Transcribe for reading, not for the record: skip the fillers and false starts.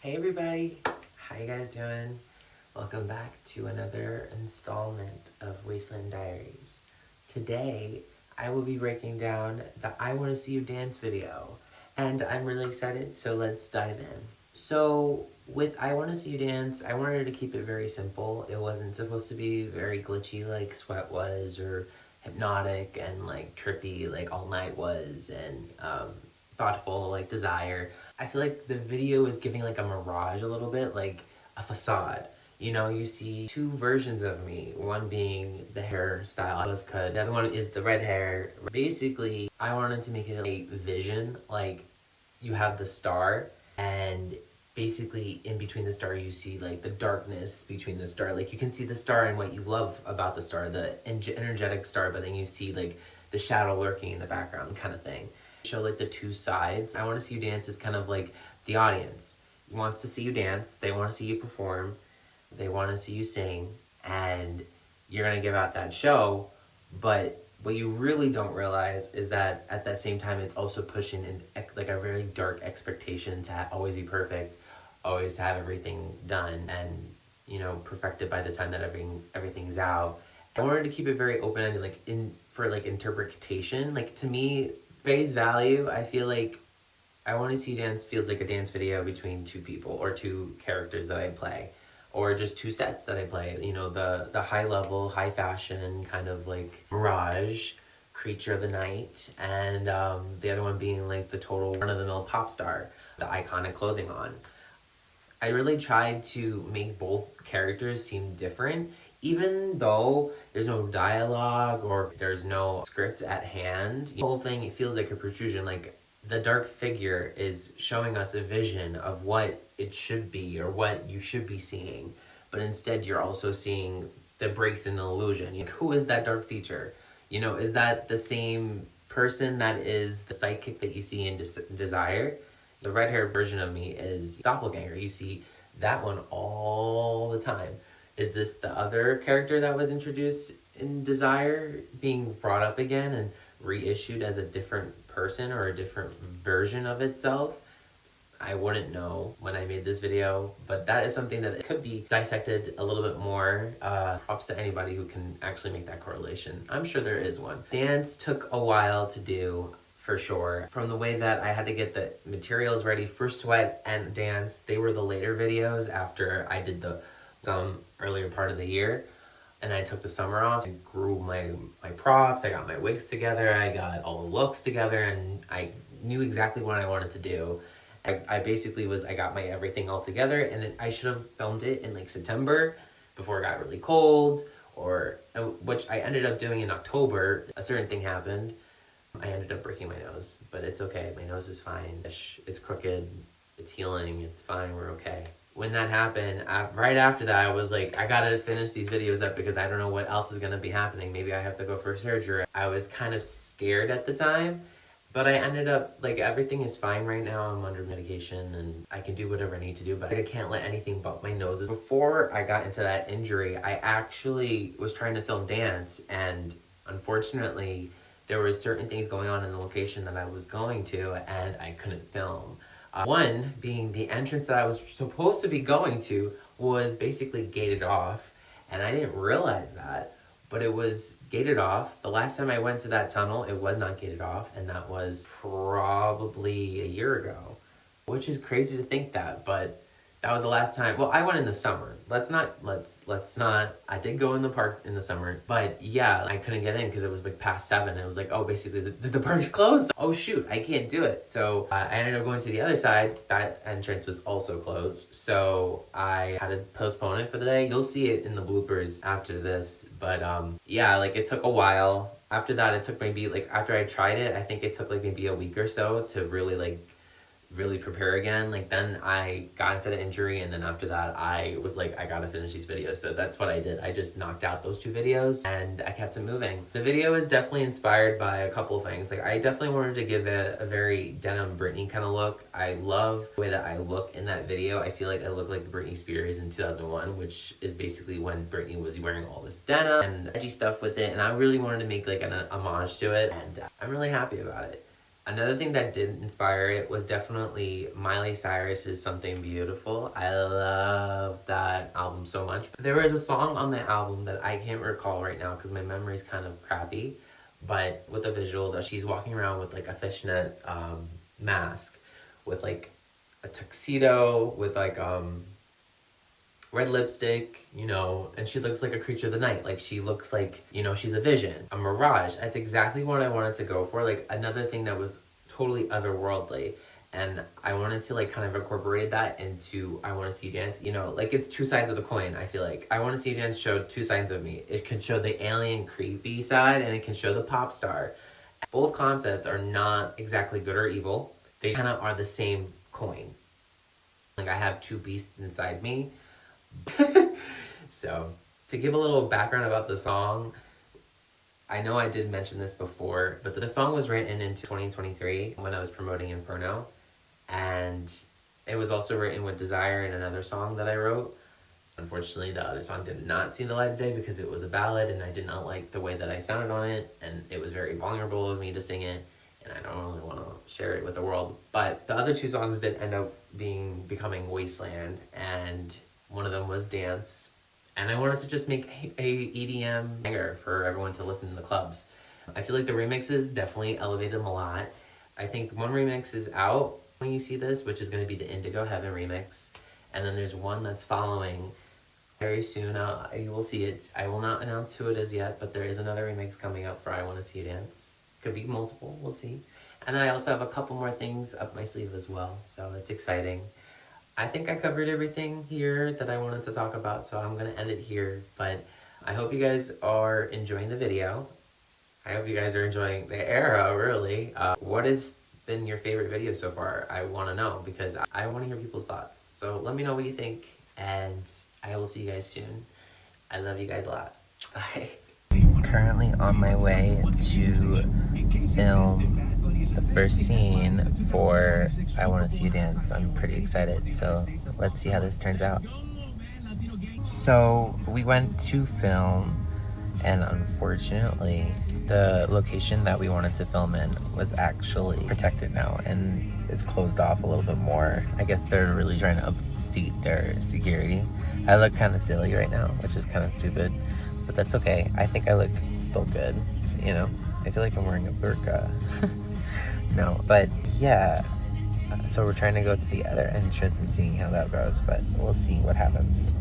Hey everybody, how you guys doing? Welcome back to another installment of Wasteland Diaries. Today, I will be breaking down the I Want to See You Dance video, and I'm really excited, so let's dive in. So, with I Want to See You Dance, I wanted to keep it very simple. It wasn't supposed to be very glitchy like Sweat was, or hypnotic and like trippy like All Night was, and thoughtful like Desire. I feel like the video is giving like a mirage a little bit, like a facade. You know, you see two versions of me, one being the hairstyle I was cut, the other one is the red hair. Basically, I wanted to make it a vision, like you have the star, and basically in between the star you see like the darkness between the star. Like you can see the star and what you love about the star, the energetic star, but then you see like the shadow lurking in the background kind of thing. Show like the two sides. I Want to See You Dance is kind of like the audience wants to see you dance, they want to see you perform, they want to see you sing, and you're going to give out that show. But what you really don't realize is that at that same time, it's also pushing in like a very dark expectation to always be perfect, always have everything done and, you know, perfected by the time that everything's out. I wanted to keep it very open-ended, like for like interpretation. Like to me, face value, I feel like I Want to See You Dance feels like a dance video between two people or two characters that I play, or just two sets that I play. You know, the high level, high fashion kind of like mirage, creature of the night, and the other one being like the total run-of-the-mill pop star, the iconic clothing on. I really tried to make both characters seem different, even though there's no dialogue or there's no script at hand. The whole thing, it feels like a protrusion, like the dark figure is showing us a vision of what it should be or what you should be seeing. But instead, you're also seeing the breaks in the illusion. Like, who is that dark feature? You know, is that the same person that is the sidekick that you see in Desire? The red haired version of me is doppelganger. You see that one all the time. Is this the other character that was introduced in Desire being brought up again and reissued as a different person or a different version of itself? I wouldn't know when I made this video, but that is something that could be dissected a little bit more. Props to anybody who can actually make that correlation. I'm sure there is one. Dance took a while to do, for sure. From the way that I had to get the materials ready for Sweat and Dance, they were the later videos after I did some earlier part of the year. And I took the summer off. I grew my props, I got my wigs together, I got all the looks together, and I knew exactly what I wanted to do. I basically I got my everything all together, and I should have filmed it in like September before it got really cold, or which I ended up doing in October. A certain thing happened. I ended up breaking my nose, but it's okay. My nose is fine. It's crooked, it's healing, it's fine, we're okay. When that happened, right after that, I was like, I gotta finish these videos up because I don't know what else is gonna be happening. Maybe I have to go for surgery. I was kind of scared at the time, but I ended up, like, everything is fine right now. I'm under medication and I can do whatever I need to do, but I can't let anything bump my nose. Before I got into that injury, I actually was trying to film Dance, and unfortunately, there was certain things going on in the location that I was going to, and I couldn't film. One being the entrance that I was supposed to be going to was basically gated off, and I didn't realize that, but it was gated off. The last time I went to that tunnel, it was not gated off, and that was probably a year ago, which is crazy to think that, but that was the last time. Well, I went in the summer. Let's not. I did go in the park in the summer, but yeah, I couldn't get in because it was like past 7. It was like, oh, basically the park's closed. Oh shoot, I can't do it. So I ended up going to the other side. That entrance was also closed, so I had to postpone it for the day. You'll see it in the bloopers after this, but yeah, like it took a while. After that, it took maybe like after I tried it, I think it took like maybe a week or so to really prepare again. Like then I got into the injury, and then after that I was like, I gotta finish these videos. So that's what I did. I just knocked out those 2 videos and I kept it moving. The video is definitely inspired by a couple of things. Like I definitely wanted to give it a very denim Britney kind of look. I love the way that I look in that video. I feel like I look like Britney Spears in 2001, which is basically when Britney was wearing all this denim and edgy stuff with it, and I really wanted to make like an homage to it, and I'm really happy about it. Another thing that did inspire it was definitely Miley Cyrus's Something Beautiful. I love that album so much. There was a song on the album that I can't recall right now because my memory's kind of crappy, but with a visual that she's walking around with like a fishnet mask with like a tuxedo with like red lipstick, you know, and she looks like a creature of the night. Like she looks like, you know, she's a vision, a mirage. That's exactly what I wanted to go for. Like another thing that was totally otherworldly. And I wanted to like kind of incorporate that into I Want to See You Dance. You know, like it's two sides of the coin, I feel like. I Want to See You Dance showed two sides of me. It can show the alien creepy side and it can show the pop star. Both concepts are not exactly good or evil. They kind of are the same coin. Like I have two beasts inside me. So, to give a little background about the song, I know I did mention this before, but the song was written in 2023 when I was promoting Inferno, and it was also written with Desire and another song that I wrote. Unfortunately, the other song did not see the light of day because it was a ballad, and I did not like the way that I sounded on it, and it was very vulnerable of me to sing it, and I don't really want to share it with the world. But the other two songs did end up becoming Wasteland, and one of them was Dance, and I wanted to just make a EDM banger for everyone to listen in the clubs. I feel like the remixes definitely elevated them a lot. I think one remix is out when you see this, which is going to be the Indigo Heaven remix, and then there's one that's following very soon. You will see it. I will not announce who it is yet, but there is another remix coming up for I Want to See You Dance. Could be multiple, we'll see. And then I also have a couple more things up my sleeve as well, so it's exciting. I think I covered everything here that I wanted to talk about, so I'm going to end it here. But I hope you guys are enjoying the video. I hope you guys are enjoying the era, really. What has been your favorite video so far? I want to know because I want to hear people's thoughts. So let me know what you think, and I will see you guys soon. I love you guys a lot. Bye. Currently on my way to film the first scene for I Want to See You Dance. I'm pretty excited, so let's see how this turns out. So we went to film, and unfortunately the location that we wanted to film in was actually protected now and it's closed off a little bit more. I guess they're really trying to update their security. I look kind of silly right now, which is kind of stupid, but that's okay. I think I look still good, you know? I feel like I'm wearing a burqa. No, but yeah. So we're trying to go to the other entrance and seeing how that goes, but we'll see what happens.